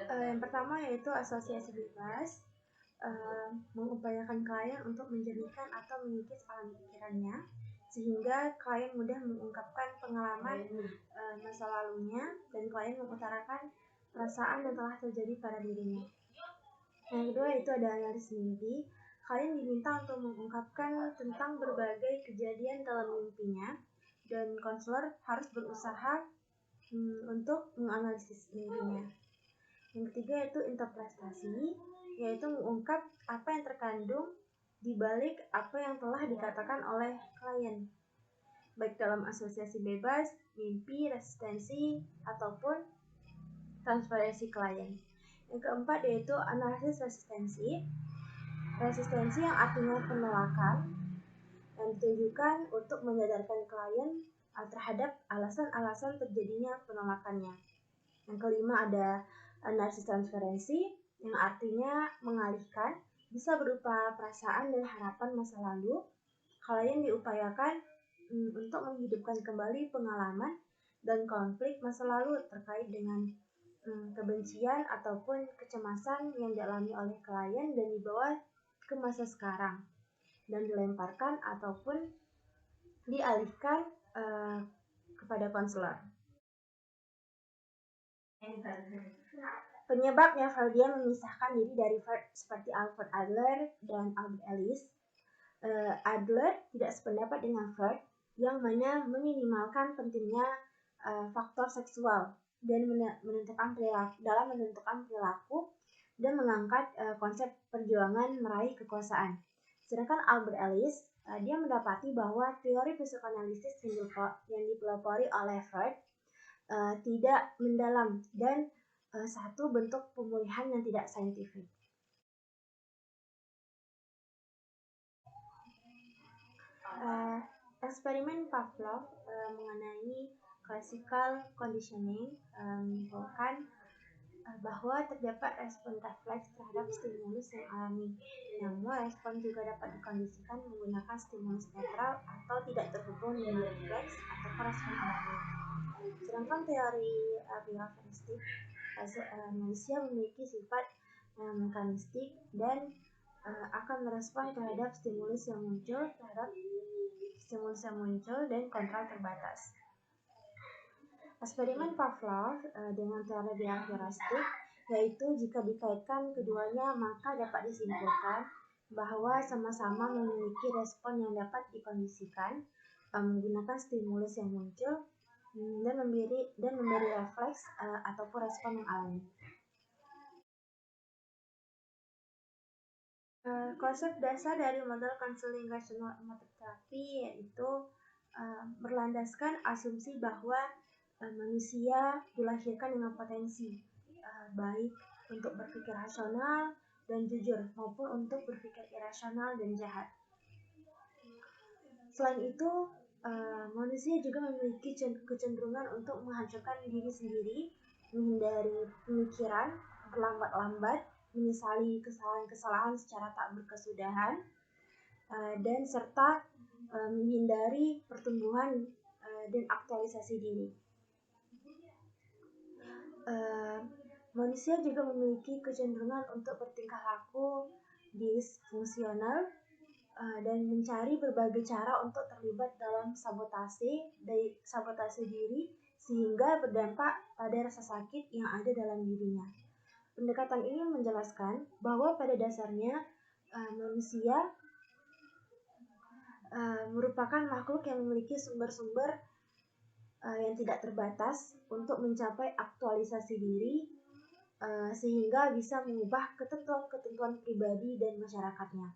Yang pertama yaitu asosiasi bebas, mengupayakan klien untuk menjernihkan atau mengikis alam pikirannya, sehingga klien mudah mengungkapkan pengalaman masa lalunya dan klien mengutarakan perasaan yang telah terjadi pada dirinya. Yang kedua itu ada analisis mimpi. Klien diminta untuk mengungkapkan tentang berbagai kejadian dalam mimpinya, dan konselor harus berusaha untuk menganalisis mimpinya. Yang ketiga itu interpretasi, yaitu mengungkap apa yang terkandung di balik apa yang telah dikatakan oleh klien, baik dalam asosiasi bebas, mimpi, resistensi, ataupun transferensi klien. Yang keempat yaitu analisis resistensi. Resistensi yang artinya penolakan yang ditujukan untuk menyadarkan klien terhadap alasan-alasan terjadinya penolakannya. Yang kelima ada analisis transferensi yang artinya mengalihkan, bisa berupa perasaan dan harapan masa lalu. Klien diupayakan untuk menghidupkan kembali pengalaman dan konflik masa lalu terkait dengan kebencian ataupun kecemasan yang dialami oleh klien dan dibawa ke masa sekarang dan dilemparkan ataupun dialihkan kepada konselor. Penyebabnya Freudian memisahkan diri dari Freud seperti Alfred Adler dan Albert Ellis. Adler tidak sependapat dengan Freud yang mana meminimalkan pentingnya faktor seksual dan menentukan perilaku dan mengangkat konsep perjuangan meraih kekuasaan. Sedangkan Albert Ellis dia mendapati bahwa teori psikoanalisis yang dipelopori oleh Freud tidak mendalam dan satu bentuk pemulihan yang tidak saintifik. Eksperimen Pavlov mengenai classical conditioning menyimpulkan bahwa terdapat respon refleks terhadap stimulus yang alami. Namun, respon juga dapat dikondisikan menggunakan stimulus netral atau tidak terhubung dengan refleks atau respon alami. Sedangkan teori bioforestik, manusia memiliki sifat mekanistik dan akan merespon terhadap stimulus yang muncul dan kontrol terbatas. Eksperimen Pavlov dengan teori bioheuristik, yaitu jika dikaitkan keduanya maka dapat disimpulkan bahwa sama-sama memiliki respon yang dapat dikondisikan menggunakan stimulus yang muncul dan memberi refleks ataupun respon yang alami. Konsep dasar dari model konseling rasional emotif terapi yaitu berlandaskan asumsi bahwa manusia dilahirkan dengan potensi baik untuk berpikir rasional dan jujur maupun untuk berpikir irasional dan jahat. Selain itu, manusia juga memiliki kecenderungan untuk menghancurkan diri sendiri, menghindari pemikiran berlambat-lambat, menyesali kesalahan-kesalahan secara tak berkesudahan, dan serta menghindari pertumbuhan dan aktualisasi diri. Manusia juga memiliki kecenderungan untuk bertingkah laku disfungsional dan mencari berbagai cara untuk terlibat dalam sabotase diri sehingga berdampak pada rasa sakit yang ada dalam dirinya. Pendekatan ini menjelaskan bahwa pada dasarnya manusia merupakan makhluk yang memiliki sumber-sumber yang tidak terbatas untuk mencapai aktualisasi diri sehingga bisa mengubah ketentuan-ketentuan pribadi dan masyarakatnya.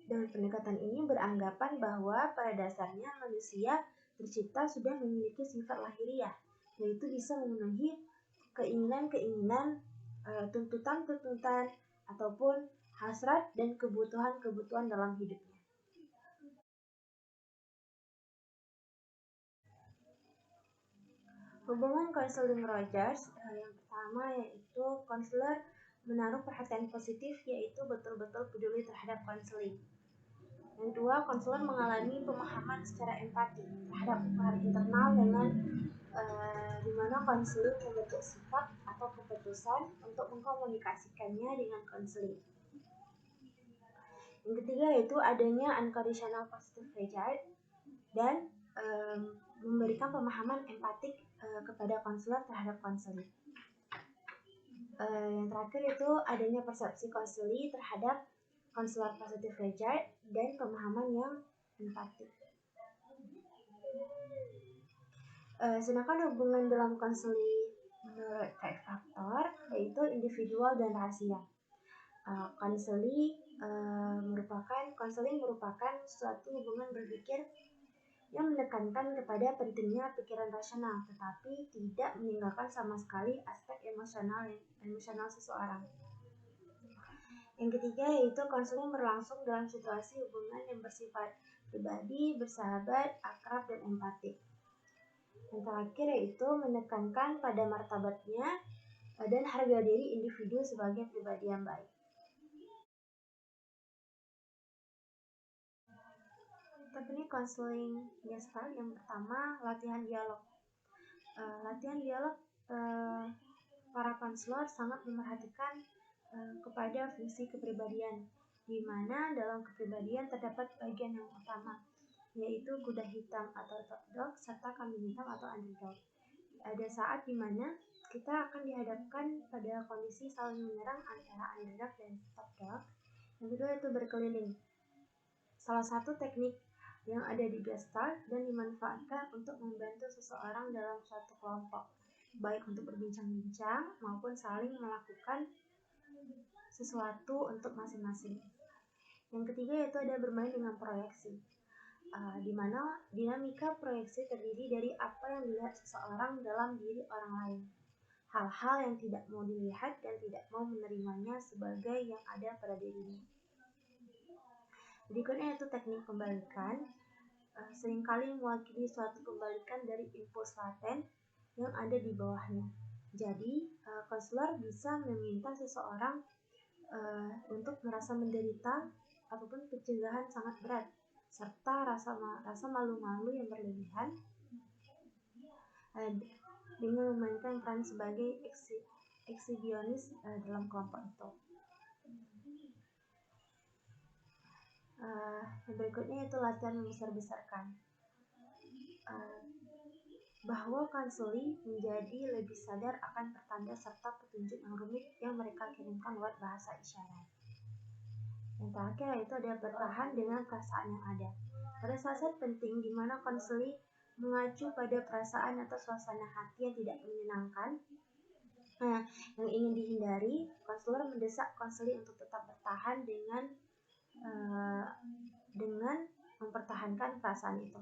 Dan pendekatan ini beranggapan bahwa pada dasarnya manusia tercipta sudah memiliki sifat lahiriah, yaitu bisa memenuhi keinginan-keinginan, tuntutan-tuntutan, ataupun hasrat dan kebutuhan-kebutuhan dalam hidupnya. Hubungan konseling Rogers yang pertama yaitu konselor menaruh perhatian positif yaitu betul-betul peduli terhadap konseling. Yang kedua, konselor mengalami pemahaman secara empati terhadap ukhuwah internal dengan di mana konseling membentuk sifat atau keputusan untuk mengkomunikasikannya dengan konseling. Yang ketiga yaitu adanya unconditional positive regard dan memberikan pemahaman empatik kepada konselor terhadap konseli. Yang terakhir itu adanya persepsi konseli terhadap konselor positive regard dan pemahaman yang empatik. Sedangkan hubungan dalam konseli menurut Five Factor yaitu individual dan rahasia. Konseling merupakan suatu hubungan berpikir yang menekankan kepada pentingnya pikiran rasional, tetapi tidak meninggalkan sama sekali aspek emosional seseorang. Yang ketiga yaitu konseling berlangsung dalam situasi hubungan yang bersifat pribadi, bersahabat, akrab, dan empatik. Yang terakhir yaitu menekankan pada martabatnya dan harga diri individu sebagai pribadi yang baik. Teknik konseling Gestalt yang pertama, latihan dialog. Latihan dialog, para konselor sangat memerhatikan kepada fungsi kepribadian, di mana dalam kepribadian terdapat bagian yang utama, yaitu kuda hitam atau top dog serta kambing hitam atau underdog. Ada saat di mana kita akan dihadapkan pada kondisi saling menyerang antara underdog dan top dog. Yang kedua itu berkeliling. Salah satu teknik yang ada di Gestalt dan dimanfaatkan untuk membantu seseorang dalam suatu kelompok, baik untuk berbincang-bincang maupun saling melakukan sesuatu untuk masing-masing. Yang ketiga yaitu ada bermain dengan proyeksi, di mana dinamika proyeksi terdiri dari apa yang dilihat seseorang dalam diri orang lain, hal-hal yang tidak mau dilihat dan tidak mau menerimanya sebagai yang ada pada dirinya. Berikutnya yaitu teknik pembalikan, seringkali mewakili suatu pembalikan dari impuls laten yang ada di bawahnya. Jadi, konselor bisa meminta seseorang untuk merasa menderita ataupun pencegahan sangat berat, serta rasa malu-malu yang berlebihan dengan memainkan peran sebagai ekshibionis dalam kelompok itu. Yang berikutnya itu latihan membesar-besarkan, bahwa konseli menjadi lebih sadar akan pertanda serta petunjuk yang rumit yang mereka kirimkan lewat bahasa isyarat. Yang terakhir yaitu ada bertahan dengan perasaan yang ada. Pada saat penting di mana konseli mengacu pada perasaan atau suasana hati yang tidak menyenangkan, yang ingin dihindari, konselor mendesak konseli untuk tetap bertahan dengan mempertahankan perasaan itu.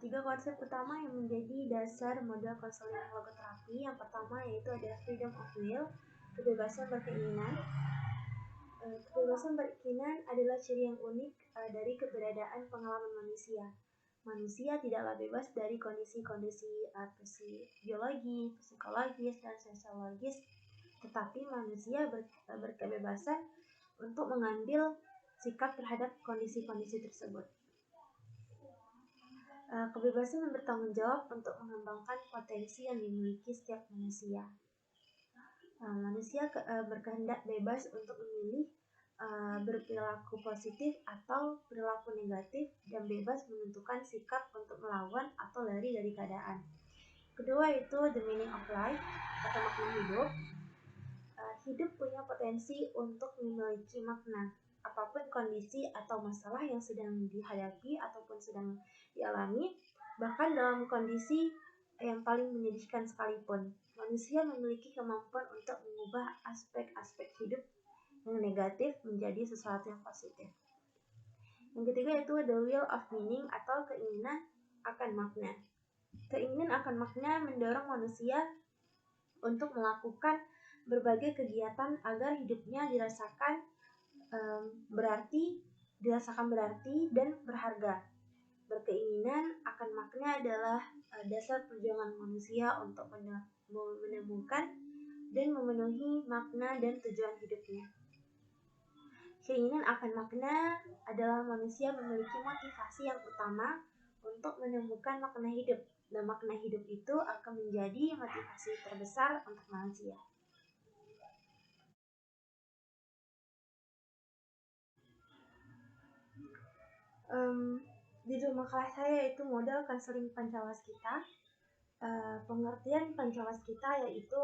Tiga konsep utama yang menjadi dasar model konseling logoterapi. Yang pertama yaitu ada freedom of will, kebebasan berkeinginan. Kebebasan berkeinginan adalah ciri yang unik dari keberadaan pengalaman manusia. Manusia tidaklah bebas dari kondisi-kondisi biologi, psikologis, dan sosiologis, tetapi manusia berkebebasan untuk mengambil sikap terhadap kondisi-kondisi tersebut. Kebebasan dan bertanggung jawab untuk mengembangkan potensi yang dimiliki setiap manusia. Manusia berkehendak bebas untuk memilih berperilaku positif atau perilaku negatif dan bebas menentukan sikap untuk melawan atau lari dari keadaan. Kedua itu the meaning of life atau makna hidup. Hidup punya potensi untuk memiliki makna. Apapun kondisi atau masalah yang sedang dihadapi ataupun sedang dialami, bahkan dalam kondisi yang paling menyedihkan sekalipun, manusia memiliki kemampuan untuk mengubah aspek-aspek hidup yang negatif menjadi sesuatu yang positif. Yang ketiga itu the will of meaning atau keinginan akan makna. Keinginan akan makna mendorong manusia untuk melakukan berbagai kegiatan agar hidupnya dirasakan berarti dan berharga. Berkeinginan akan makna adalah dasar perjuangan manusia untuk menemukan dan memenuhi makna dan tujuan hidupnya. Keinginan akan makna adalah manusia memiliki motivasi yang utama untuk menemukan makna hidup, dan makna hidup itu akan menjadi motivasi terbesar untuk manusia. Judul makalah saya yaitu model konseling Pancawaskita. Pengertian Pancawaskita yaitu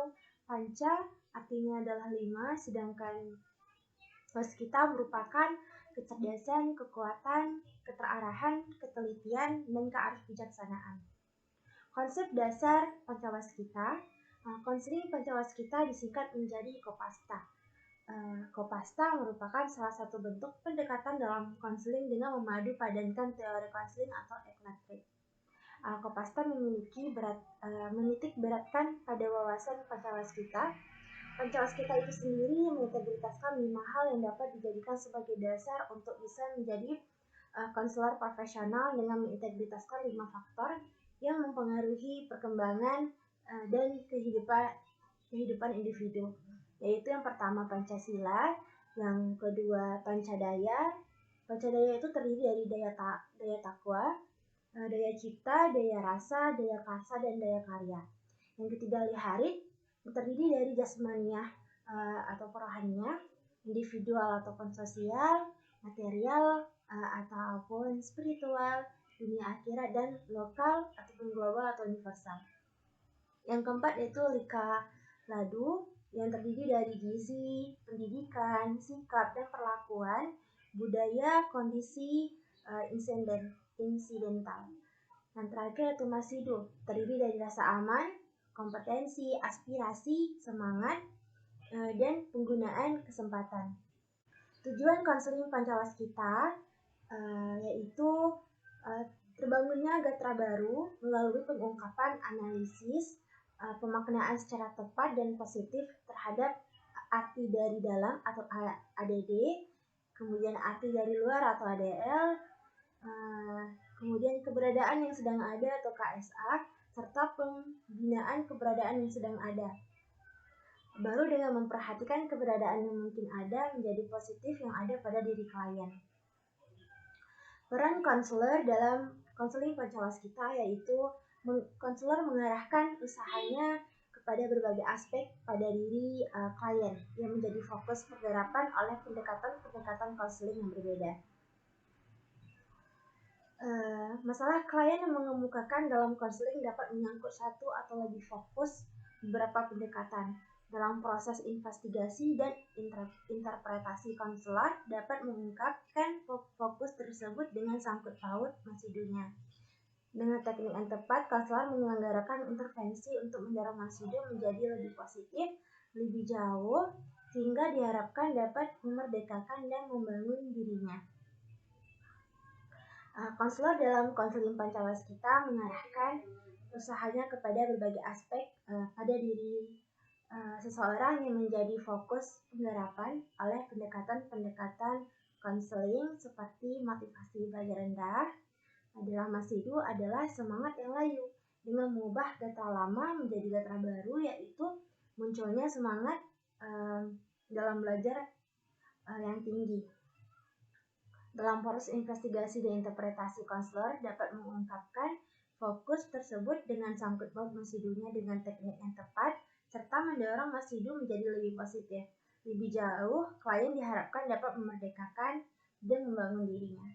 panca artinya adalah 5, sedangkan waskita merupakan kecerdasan, kekuatan, keterarahan, ketelitian, dan kearifbijaksanaan. Konsep dasar Pancawaskita, konseling Pancawaskita disingkat menjadi Kopasta. Kopasta merupakan salah satu bentuk pendekatan dalam konseling dengan memadu padankan teori konseling atau eklatrik. Kopasta menitik beratkan pada wawasan Pancawaskita. Pancawaskita itu sendiri mengintegritaskan 5 hal yang dapat dijadikan sebagai dasar untuk bisa menjadi konselor profesional dengan mengintegritaskan 5 faktor yang mempengaruhi perkembangan dan kehidupan individu, yaitu yang pertama Pancasila, yang kedua Pancadaya. Pancadaya itu terdiri dari daya takwa, daya cipta, daya rasa, daya karsa, dan daya karya. Yang ketiga Liharik, terdiri dari jasmaniah atau rohaniah, individual ataupun sosial, material ataupun spiritual, dunia akhirat, dan lokal ataupun global atau universal. Yang keempat yaitu Lika Ladu, yang terdiri dari gizi, pendidikan, sikap, dan perlakuan, budaya, kondisi insidental. Yang terakhir yaitu Masidu, terdiri dari rasa aman, kompetensi, aspirasi, semangat, dan penggunaan kesempatan. Tujuan konseling Pancawaskita yaitu terbangunnya gatra baru melalui pengungkapan analisis, pemaknaan secara tepat dan positif terhadap arti dari dalam atau ADD, kemudian arti dari luar atau ADL, kemudian keberadaan yang sedang ada atau KSA, serta pembinaan keberadaan yang sedang ada. Baru dengan memperhatikan keberadaan yang mungkin ada menjadi positif yang ada pada diri klien. Peran konselor dalam konseling Pancawaskita yaitu konselor mengarahkan usahanya kepada berbagai aspek pada diri klien yang menjadi fokus penggarapan oleh pendekatan konseling yang berbeda. Masalah klien yang mengemukakan dalam konseling dapat menyangkut satu atau lebih fokus beberapa pendekatan. Dalam proses investigasi dan interpretasi konselor dapat mengungkapkan fokus tersebut dengan sangkut paut masidunya. Dengan teknik yang tepat, konselor menyelenggarakan intervensi untuk mendorong masidu menjadi lebih positif, lebih jauh, sehingga diharapkan dapat memerdekakan dan membangun dirinya. Konselor dalam konseling Pancawaskita mengarahkan usahanya kepada berbagai aspek pada diri seseorang yang menjadi fokus penggarapan oleh pendekatan konseling seperti motivasi belajar rendah adalah Masidu adalah semangat yang layu dengan mengubah gatra lama menjadi gatra baru, yaitu munculnya semangat dalam belajar yang tinggi. Dalam proses investigasi dan interpretasi konselor dapat mengungkapkan fokus tersebut dengan sangkut paut masidunya dengan teknik yang tepat, serta mendorong masidu menjadi lebih positif. Lebih jauh, klien diharapkan dapat memerdekakan dan membangun dirinya.